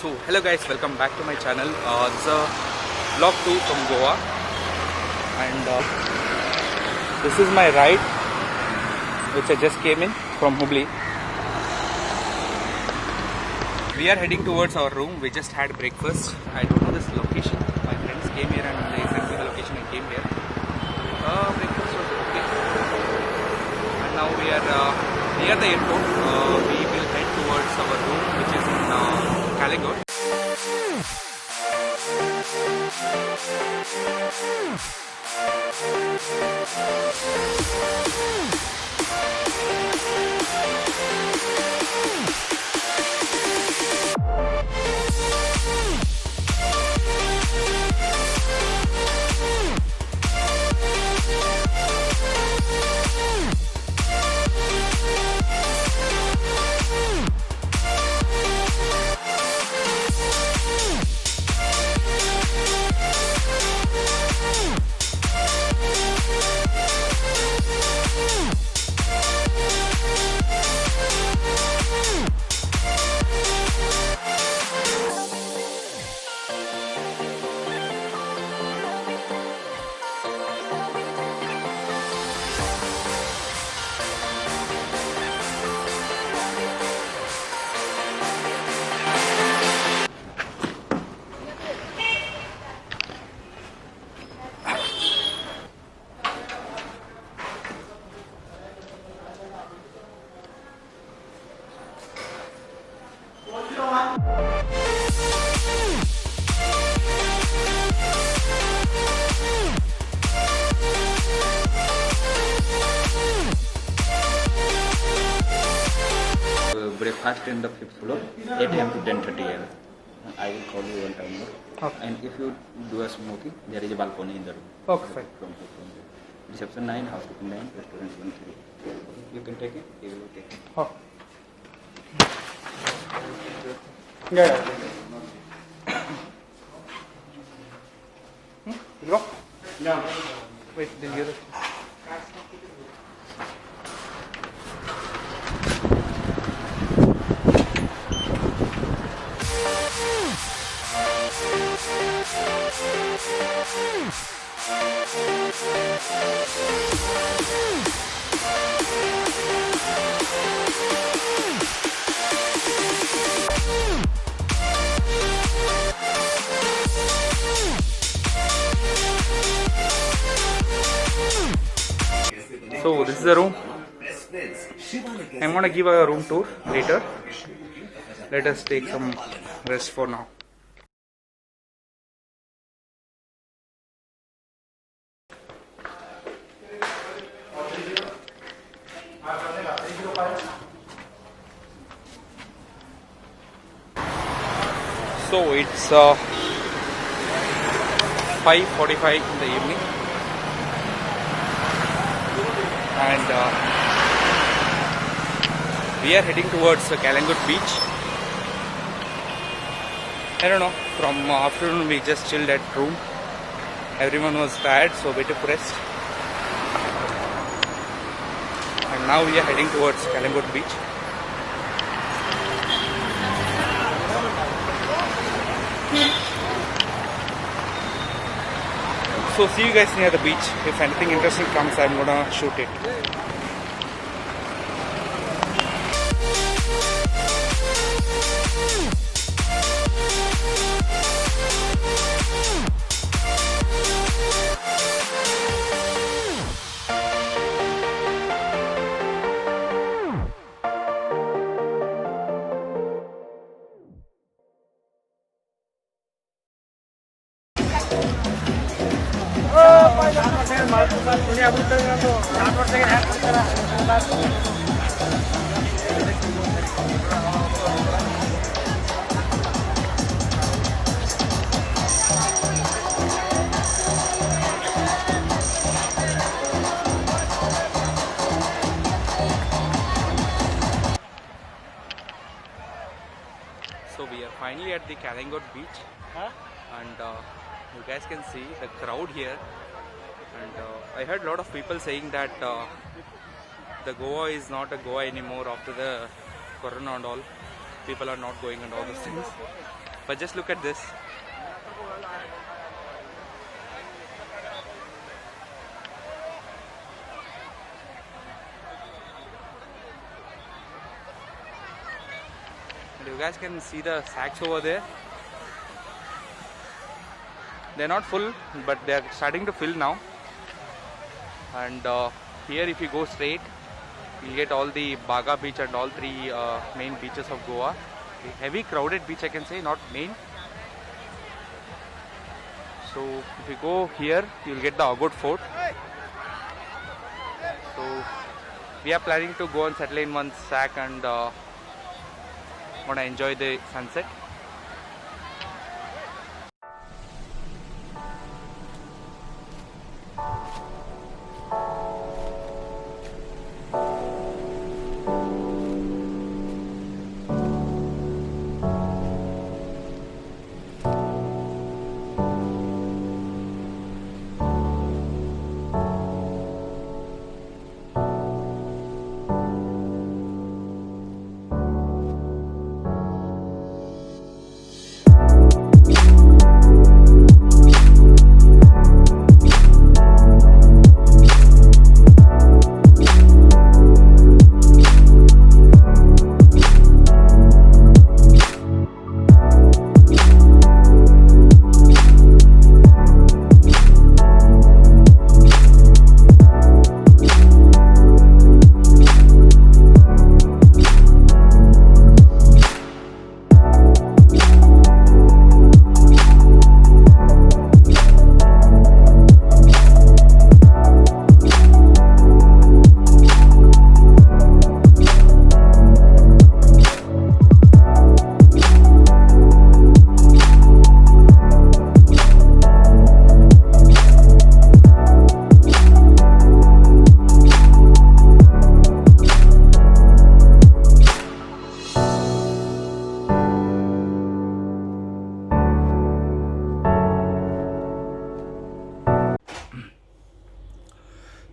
So hello guys, welcome back to my channel. This is a vlog 2 from Goa, and this is my ride which I just came in from Hubli. We are heading towards our room. We just had breakfast. I don't know this location. My friends came here and they sent me the location and came here. Breakfast was okay. And now we are near the airport. We will head towards our room which is in Calangute. Breakfast in the 5th floor, 8 am to 10:30 am. I will call you one time more. Okay. And if you do a smoking, there is a balcony in the room. Okay, fine. From reception 9, housekeeping 9, restaurant 1 3. You can take it. You will take it. Oh. Yeah. Go. No. Wait, did you get it? So this is the room. I'm gonna give a room tour later. Let us take some rest for now. So it's 5:45 in the evening, and we are heading towards Calangute beach. I don't know, from afternoon we just chilled at room. Everyone was tired, so we took rest. And now we are heading towards Calangute beach. So see you guys near the beach. If anything interesting comes, I'm gonna shoot it. So we are finally at the Calangute beach, and you guys can see the crowd here. And I heard a lot of people saying that the Goa is not a Goa anymore after the Corona and all. People are not going and all those things. But just look at this. And you guys can see the sacks over there. They're not full, but they're starting to fill now. And here, if you go straight, you'll get all the Bhaga beach and all three main beaches of Goa. A heavy crowded beach, I can say, not main. So if you go here, you'll get the Axor fort. So we are planning to go and settle in one sack and want to enjoy the sunset.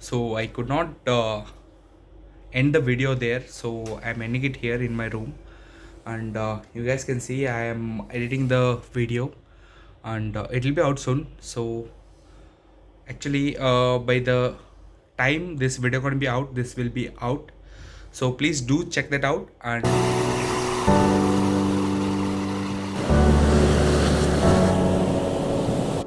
So I could not end the video there, so I'm ending it here in my room. And you guys can see I am editing the video, and it will be out soon. So actually by the time this video going to be out, this will be out. So please do check that out. And